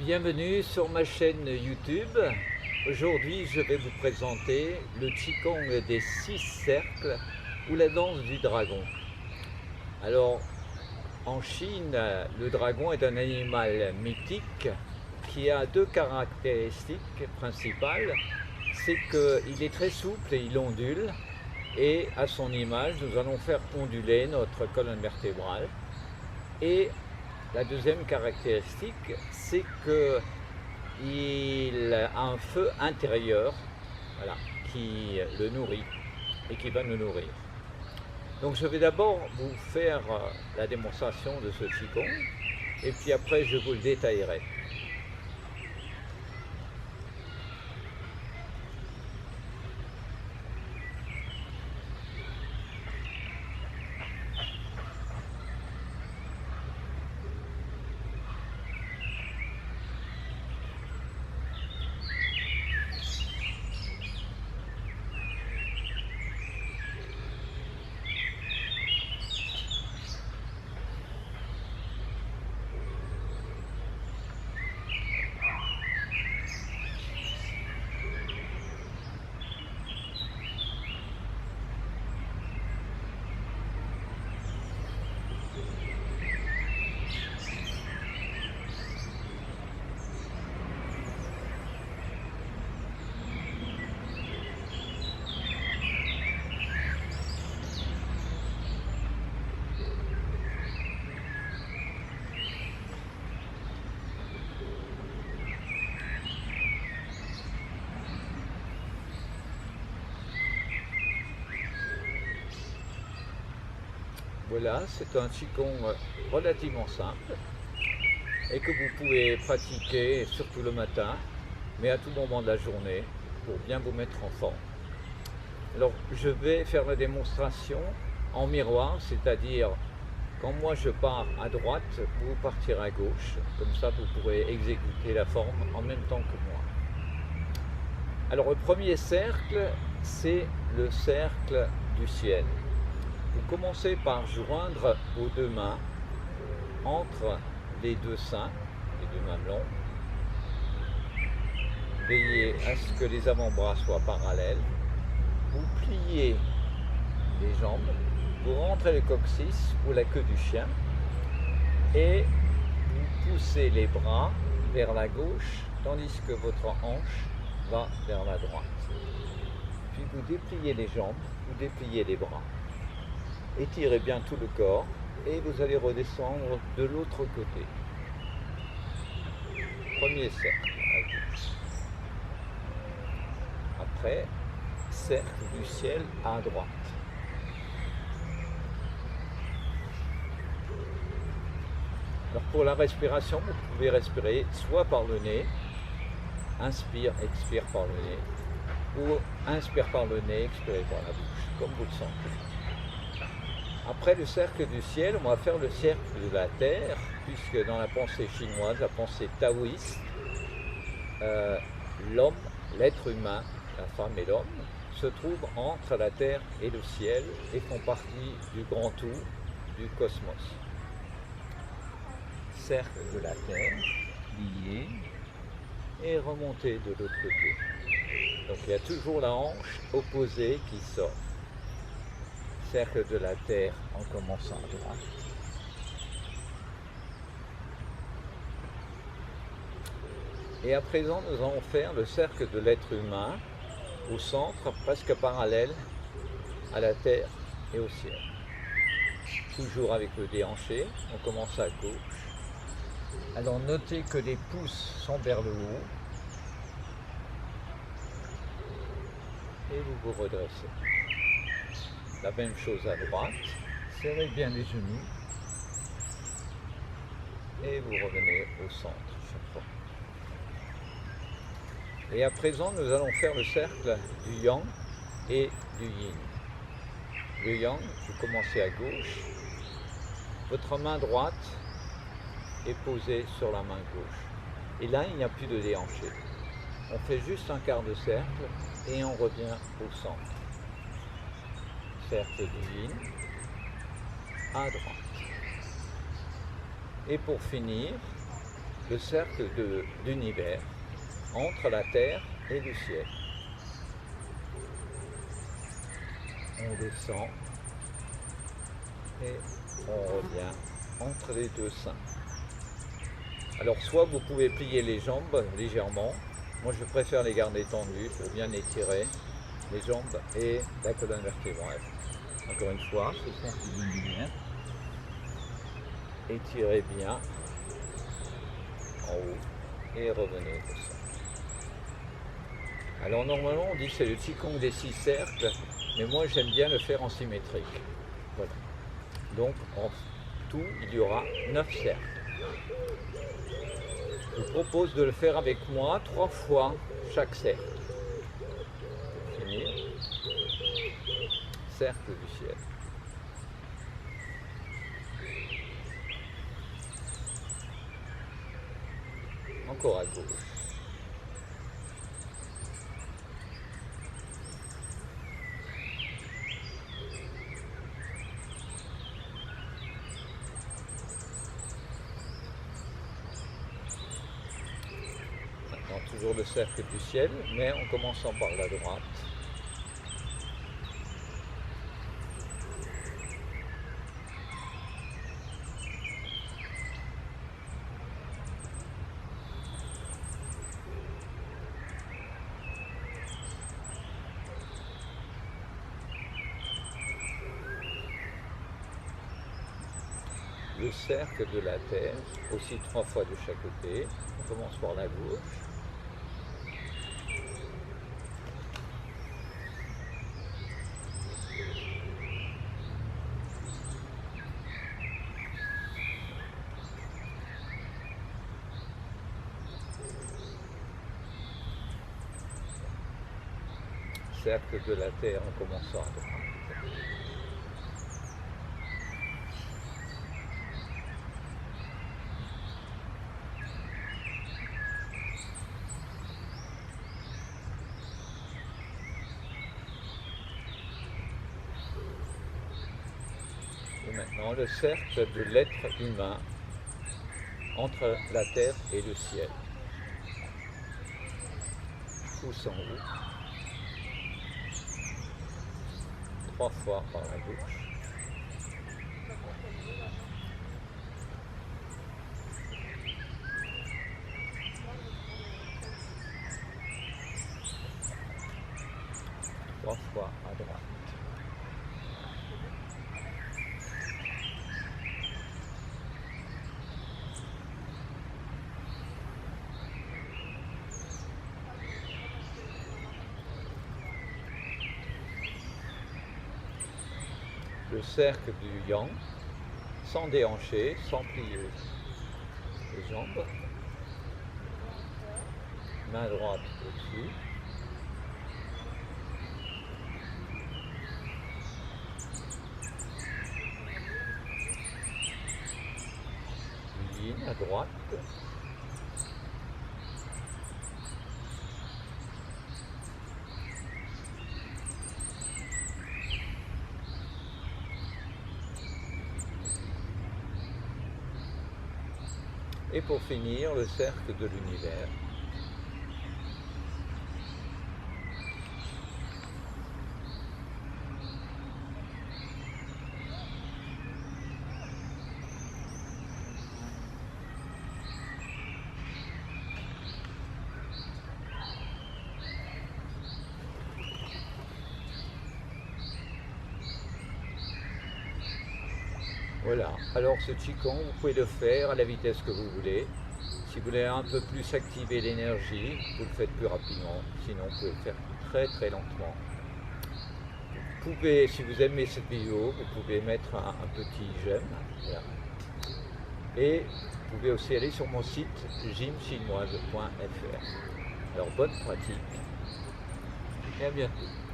Bienvenue sur ma chaîne YouTube. Aujourd'hui, je vais vous présenter le Qigong des 6 cercles ou la danse du dragon. Alors, en Chine, le dragon est un animal mythique qui a deux caractéristiques principales. C'est qu'il est très souple et il ondule. Et à son image, nous allons faire onduler notre colonne vertébrale. Et la deuxième caractéristique, c'est qu'il a un feu intérieur, voilà, qui le nourrit et qui va nous nourrir. Donc je vais d'abord vous faire la démonstration de ce Qigong et puis après je vous le détaillerai. Voilà, c'est un Qigong relativement simple et que vous pouvez pratiquer surtout le matin, mais à tout moment de la journée pour bien vous mettre en forme. Alors, je vais faire la démonstration en miroir, c'est-à-dire quand moi je pars à droite, vous partirez à gauche, comme ça vous pourrez exécuter la forme en même temps que moi. Alors, le premier cercle, c'est le cercle du ciel. Vous commencez par joindre vos deux mains entre les deux seins, les deux mamelons. Veillez à ce que les avant-bras soient parallèles. Vous pliez les jambes, vous rentrez le coccyx ou la queue du chien et vous poussez les bras vers la gauche tandis que votre hanche va vers la droite. Puis vous dépliez les jambes, vous dépliez les bras. Étirez bien tout le corps et vous allez redescendre de l'autre côté. Premier cercle à gauche. Après, cercle du ciel à droite. Alors pour la respiration, vous pouvez respirer soit par le nez, inspire, expire par le nez, ou inspire par le nez, expire par la bouche, comme vous le sentez. Après le cercle du ciel, on va faire le cercle de la terre, puisque dans la pensée chinoise, la pensée taoïste, l'homme, l'être humain, la femme et l'homme, se trouvent entre la terre et le ciel et font partie du grand tout, du cosmos. Cercle de la terre, lié, et remonter de l'autre côté. Donc il y a toujours la hanche opposée qui sort. Cercle de la terre en commençant à droite. Et à présent, nous allons faire le cercle de l'être humain au centre, presque parallèle à la terre et au ciel. Toujours avec le déhanché, on commence à gauche. Alors notez que les pouces sont vers le haut. Et vous vous redressez. La même chose à droite, serrez bien les genoux et vous revenez au centre chaque fois. Et à présent, nous allons faire le cercle du yang et du yin. Le yang, vous commencez à gauche, votre main droite est posée sur la main gauche. Et là, il n'y a plus de déhanché. On fait juste un quart de cercle et on revient au centre. Cercle du yin, à droite. Et pour finir, le cercle de l'univers entre la terre et le ciel. On descend et on revient entre les deux seins. Alors soit vous pouvez plier les jambes légèrement, moi je préfère les garder tendues pour bien étirer les jambes et la colonne vertébrale. Encore une fois, ce cercle de lumière. Étirez bien en haut et revenez au centre. Alors normalement on dit que c'est le Qigong des 6 cercles, mais moi j'aime bien le faire en symétrique. Voilà. Donc en tout il y aura 9 cercles. Je vous propose de le faire avec moi 3 fois chaque cercle. Pour finir, cercle du ciel. Encore à gauche. Maintenant, toujours le cercle du ciel, mais en commençant par la droite. Le cercle de la terre, aussi 3 fois de chaque côté. On commence par la gauche. Cercle de la terre en commençant à droite. Et maintenant le cercle de l'être humain entre la terre et le ciel. Pouce en haut. 3 fois par la gauche. Trois fois à droite. Le cercle du yang, sans déhancher, sans plier les jambes. Main droite au-dessus. Ligne à droite. Et pour finir, le cercle de l'univers. Voilà, alors ce Qigong, vous pouvez le faire à la vitesse que vous voulez. Si vous voulez un peu plus activer l'énergie, vous le faites plus rapidement. Sinon, vous pouvez le faire très très lentement. Vous pouvez, si vous aimez cette vidéo, vous pouvez mettre un petit j'aime. Voilà. Et vous pouvez aussi aller sur mon site gymchinoise.fr. Alors bonne pratique et à bientôt.